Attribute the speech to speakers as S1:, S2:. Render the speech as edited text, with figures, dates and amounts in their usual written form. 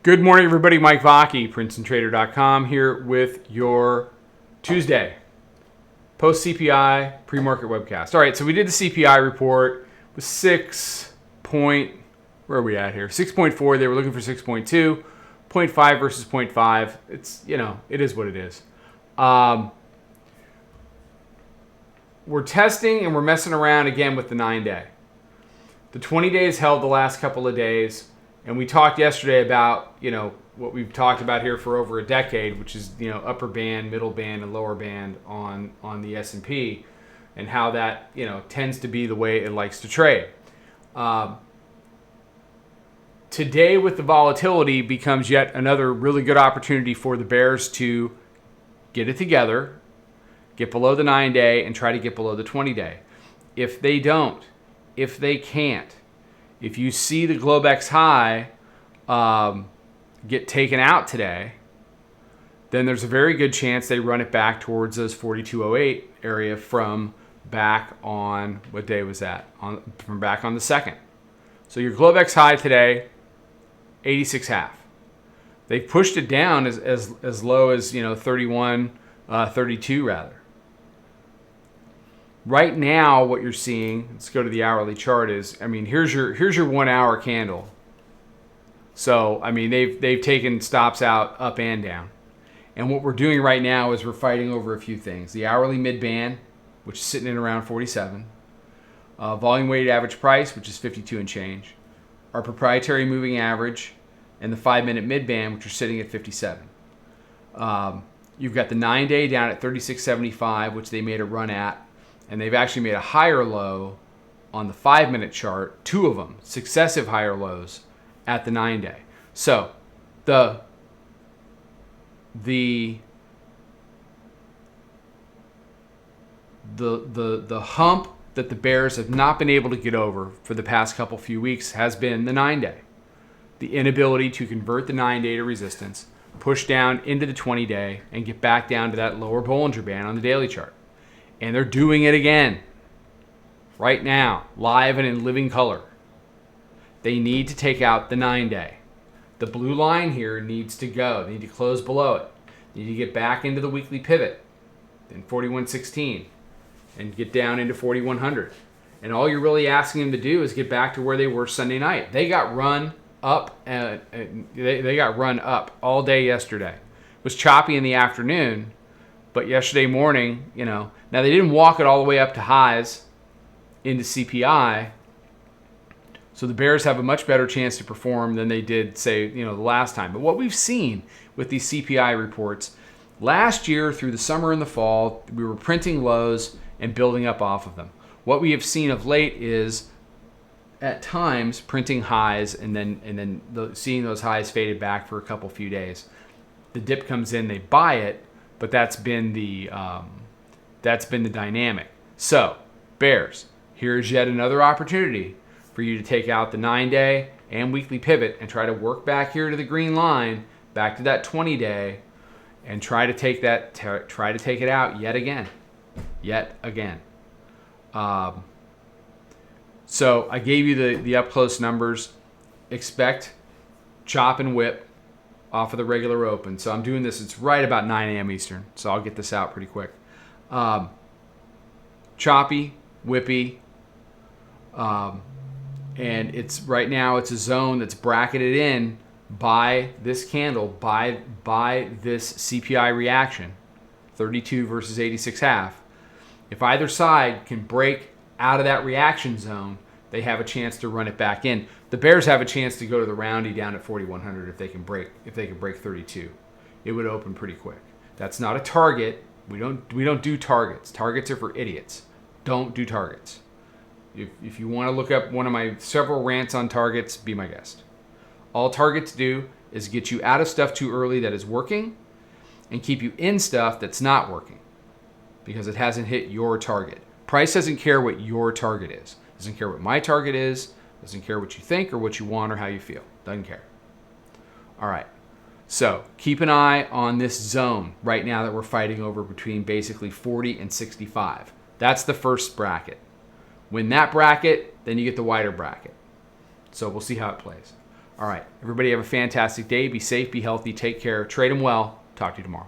S1: Good morning, everybody. Mike Vacchi, Princetontrader.com, here with your Tuesday post-CPI pre-market webcast. All right, so we did the CPI report with where are we at here? 6.4. They were looking for 6.2, 0.5 versus 0.5. It's, it is what it is. We're testing and we're messing around again with the 9-day. The 20 days held the last couple of days. And we talked yesterday about, what we've talked about here for over a decade, which is, upper band, middle band, and lower band on the S&P, and how that, tends to be the way it likes to trade. Today, with the volatility, becomes yet another really good opportunity for the bears to get it together, get below the 9-day, and try to get below the 20-day. If they don't, if they can't, if you see the Globex high get taken out today, then there's a very good chance they run it back towards those 4208 area from back on, what day was that? From back on the 2nd. So your Globex high today, 86.5. They've pushed it down as low as 31, 32 rather. Right now, what you're seeing, let's go to the hourly chart, here's your 1 hour candle. So, they've taken stops out up and down. And what we're doing right now is we're fighting over a few things. The hourly mid-band, which is sitting in around 47. Volume weighted average price, which is 52 and change. Our proprietary moving average, and the 5-minute mid-band, which are sitting at 57. You've got the 9-day down at 36.75, which they made a run at. And they've actually made a higher low on the 5-minute chart, 2 of them, successive higher lows at the 9-day. So the hump that the bears have not been able to get over for the past few weeks has been the 9-day. The inability to convert the 9-day to resistance, push down into the 20-day, and get back down to that lower Bollinger Band on the daily chart. And they're doing it again right now, live and in living color. They need to take out the 9-day. The blue line here needs to go. They need to close below it. They need to get back into the weekly pivot in 41.16 and get down into 4100. And all you're really asking them to do is get back to where they were Sunday night. They got run up they got run up all day yesterday. It was choppy in the afternoon. But yesterday morning, now they didn't walk it all the way up to highs into CPI. So the bears have a much better chance to perform than they did, say, the last time. But what we've seen with these CPI reports, last year through the summer and the fall, we were printing lows and building up off of them. What we have seen of late is, at times, printing highs and then seeing those highs faded back for a few days. The dip comes in, they buy it. But that's been the dynamic. So, bears, here's yet another opportunity for you to take out the 9-day and weekly pivot and try to work back here to the green line, back to that 20-day, and try to take it out yet again. So I gave you the up close numbers. Expect chop and whip off of the regular open. So I'm doing this, it's right about 9 a.m. Eastern, so I'll get this out pretty quick. Choppy, whippy, and it's right now it's a zone that's bracketed in by this candle, by this CPI reaction, 32 versus 86.5. If either side can break out of that reaction zone, they have a chance to run it back in. The bears have a chance to go to the roundy down at 4100 if they can break 32. It would open pretty quick. That's not a target. We don't do targets. Targets are for idiots. Don't do targets. If you want to look up one of my several rants on targets, be my guest. All targets do is get you out of stuff too early that is working and keep you in stuff that's not working because it hasn't hit your target. Price doesn't care what your target is. Doesn't care what my target is. Doesn't care what you think or what you want or how you feel. Doesn't care. All right. So keep an eye on this zone right now that we're fighting over between basically 40 and 65. That's the first bracket. Win that bracket, then you get the wider bracket. So we'll see how it plays. All right. Everybody have a fantastic day. Be safe, be healthy, take care. Trade them well. Talk to you tomorrow.